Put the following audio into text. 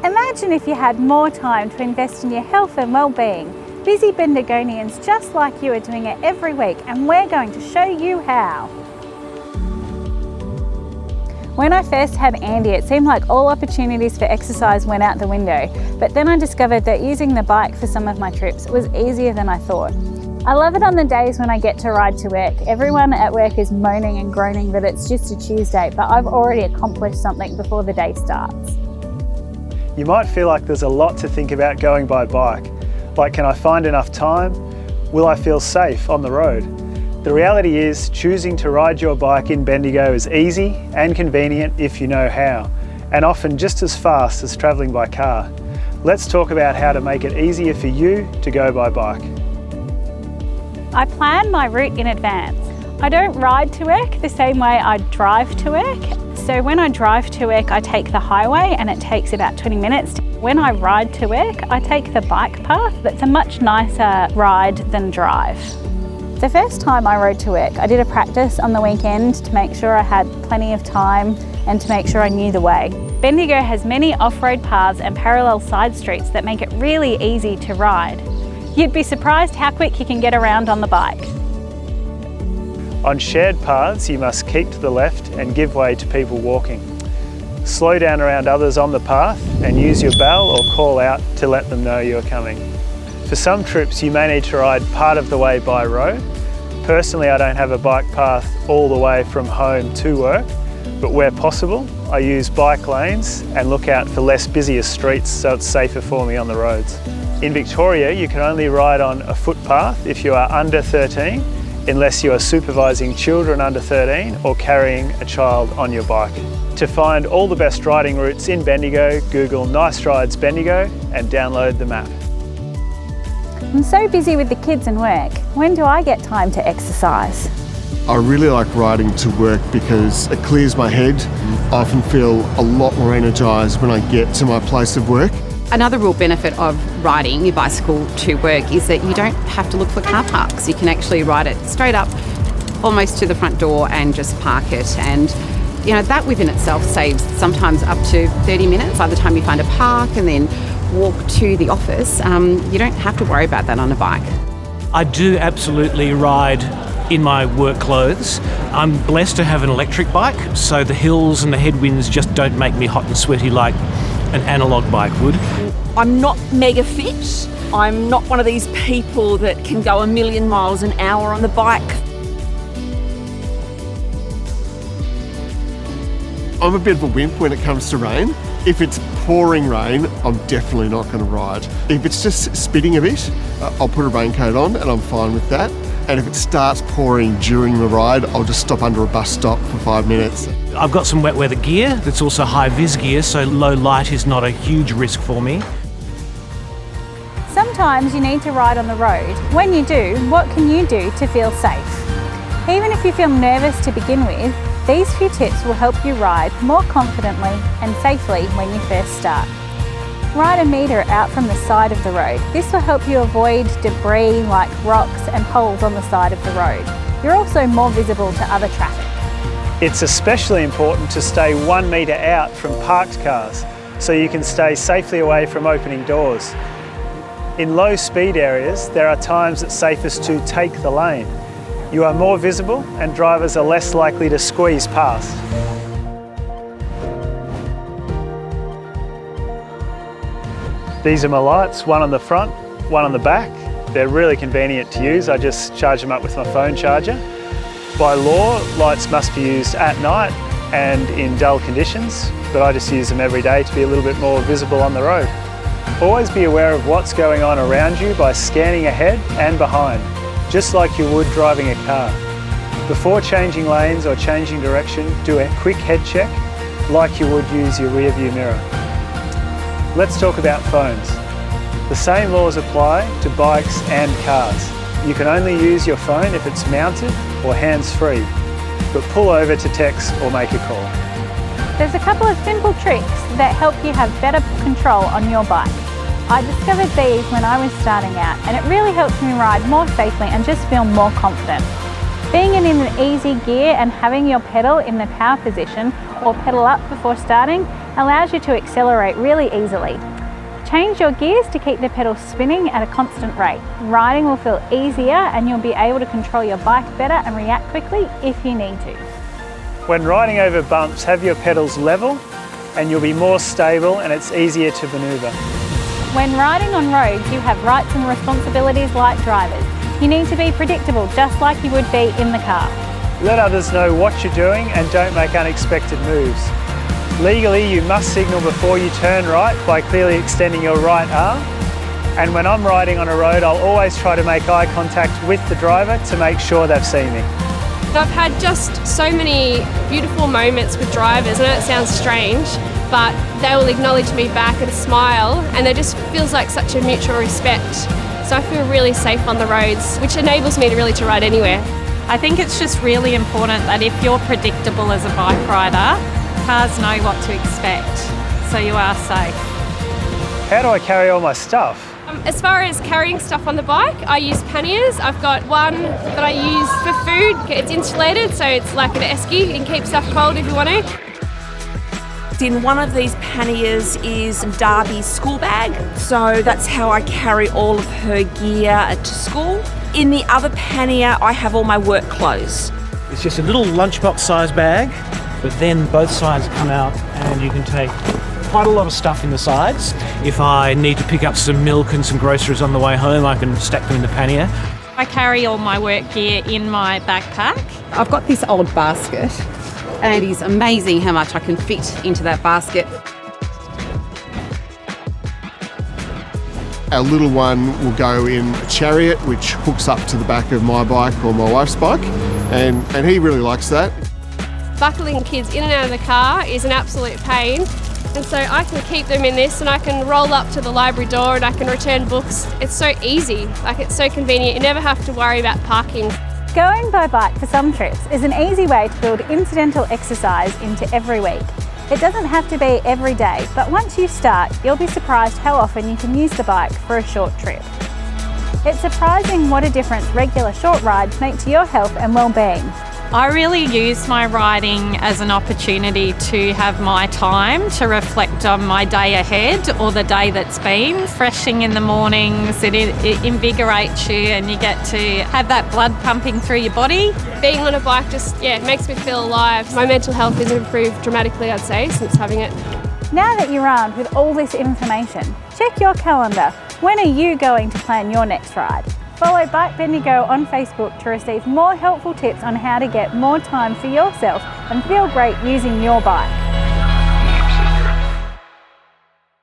Imagine if you had more time to invest in your health and well-being. Busy Bendigonians just like you are doing it every week, and we're going to show you how. When I first had Andy, it seemed like all opportunities for exercise went out the window, but then I discovered that using the bike for some of my trips was easier than I thought. I love it on the days when I get to ride to work. Everyone at work is moaning and groaning that it's just a Tuesday, but I've already accomplished something before the day starts. You might feel like there's a lot to think about going by bike. Like, can I find enough time? Will I feel safe on the road? The reality is, choosing to ride your bike in Bendigo is easy and convenient if you know how, and often just as fast as travelling by car. Let's talk about how to make it easier for you to go by bike. I plan my route in advance. I don't ride to work the same way I drive to work. So when I drive to work, I take the highway and it takes about 20 minutes. When I ride to work, I take the bike path. That's a much nicer ride than drive. The first time I rode to work, I did a practice on the weekend to make sure I had plenty of time and to make sure I knew the way. Bendigo has many off-road paths and parallel side streets that make it really easy to ride. You'd be surprised how quick you can get around on the bike. On shared paths, you must keep to the left and give way to people walking. Slow down around others on the path and use your bell or call out to let them know you're coming. For some trips, you may need to ride part of the way by road. Personally, I don't have a bike path all the way from home to work, but where possible, I use bike lanes and look out for less busier streets so it's safer for me on the roads. In Victoria, you can only ride on a footpath if you are under 13, unless you are supervising children under 13 or carrying a child on your bike. To find all the best riding routes in Bendigo, Google Nice Rides Bendigo and download the map. I'm so busy with the kids and work. When do I get time to exercise? I really like riding to work because it clears my head. I often feel a lot more energised when I get to my place of work. Another real benefit of riding your bicycle to work is that you don't have to look for car parks. You can actually ride it straight up almost to the front door and just park it. And you know, that within itself saves sometimes up to 30 minutes by the time you find a park and then walk to the office. You don't have to worry about that on a bike. I do absolutely ride in my work clothes. I'm blessed to have an electric bike, so the hills and the headwinds just don't make me hot and sweaty like an analogue bike would. I'm not mega fit. I'm not one of these people that can go 1,000,000 miles an hour on the bike. I'm a bit of a wimp when it comes to rain. If it's pouring rain, I'm definitely not going to ride. If it's just spitting a bit, I'll put a raincoat on and I'm fine with that. And if it starts pouring during the ride, I'll just stop under a bus stop for 5 minutes. I've got some wet weather gear that's also high-vis gear, so low light is not a huge risk for me. Sometimes you need to ride on the road. When you do, what can you do to feel safe? Even if you feel nervous to begin with, these few tips will help you ride more confidently and safely when you first start. Ride a metre out from the side of the road. This will help you avoid debris like rocks and holes on the side of the road. You're also more visible to other traffic. It's especially important to stay 1 metre out from parked cars so you can stay safely away from opening doors. In low speed areas, there are times it's safest to take the lane. You are more visible and drivers are less likely to squeeze past. These are my lights, one on the front, one on the back. They're really convenient to use. I just charge them up with my phone charger. By law, lights must be used at night and in dull conditions, but I just use them every day to be a little bit more visible on the road. Always be aware of what's going on around you by scanning ahead and behind, just like you would driving a car. Before changing lanes or changing direction, do a quick head check like you would use your rear view mirror. Let's talk about phones. The same laws apply to bikes and cars. You can only use your phone if it's mounted or hands-free, but pull over to text or make a call. There's a couple of simple tricks that help you have better control on your bike. I discovered these when I was starting out, and it really helps me ride more safely and just feel more confident. Being in an easy gear and having your pedal in the power position or pedal up before starting allows you to accelerate really easily. Change your gears to keep the pedals spinning at a constant rate. Riding will feel easier and you'll be able to control your bike better and react quickly if you need to. When riding over bumps, have your pedals level and you'll be more stable and it's easier to manoeuvre. When riding on roads, you have rights and responsibilities like drivers. You need to be predictable, just like you would be in the car. Let others know what you're doing and don't make unexpected moves. Legally, you must signal before you turn right by clearly extending your right arm. And when I'm riding on a road, I'll always try to make eye contact with the driver to make sure they've seen me. I've had just so many beautiful moments with drivers. I know it sounds strange, but they will acknowledge me back with a smile, and there just feels like such a mutual respect. So I feel really safe on the roads, which enables me to ride anywhere. I think it's just really important that if you're predictable as a bike rider, cars know what to expect, so you are safe. How do I carry all my stuff? As far as carrying stuff on the bike, I use panniers. I've got one that I use for food. It's insulated, so it's like an esky. You can keep stuff cold if you want to. In one of these panniers is Darby's school bag, so that's how I carry all of her gear to school. In the other pannier, I have all my work clothes. It's just a little lunchbox size bag, but then both sides come out and you can take quite a lot of stuff in the sides. If I need to pick up some milk and some groceries on the way home, I can stack them in the pannier. I carry all my work gear in my backpack. I've got this old basket, and it is amazing how much I can fit into that basket. Our little one will go in a chariot, which hooks up to the back of my bike or my wife's bike, and he really likes that. Buckling kids in and out of the car is an absolute pain. And so I can keep them in this and I can roll up to the library door and I can return books. It's so easy, it's so convenient. You never have to worry about parking. Going by bike for some trips is an easy way to build incidental exercise into every week. It doesn't have to be every day, but once you start, you'll be surprised how often you can use the bike for a short trip. It's surprising what a difference regular short rides make to your health and well-being. I really use my riding as an opportunity to have my time to reflect on my day ahead or the day that's been. Freshing in the mornings, it invigorates you and you get to have that blood pumping through your body. Being on a bike just, makes me feel alive. My mental health has improved dramatically, I'd say, since having it. Now that you're armed with all this information, check your calendar. When are you going to plan your next ride? Follow Bike Bendigo on Facebook to receive more helpful tips on how to get more time for yourself and feel great using your bike.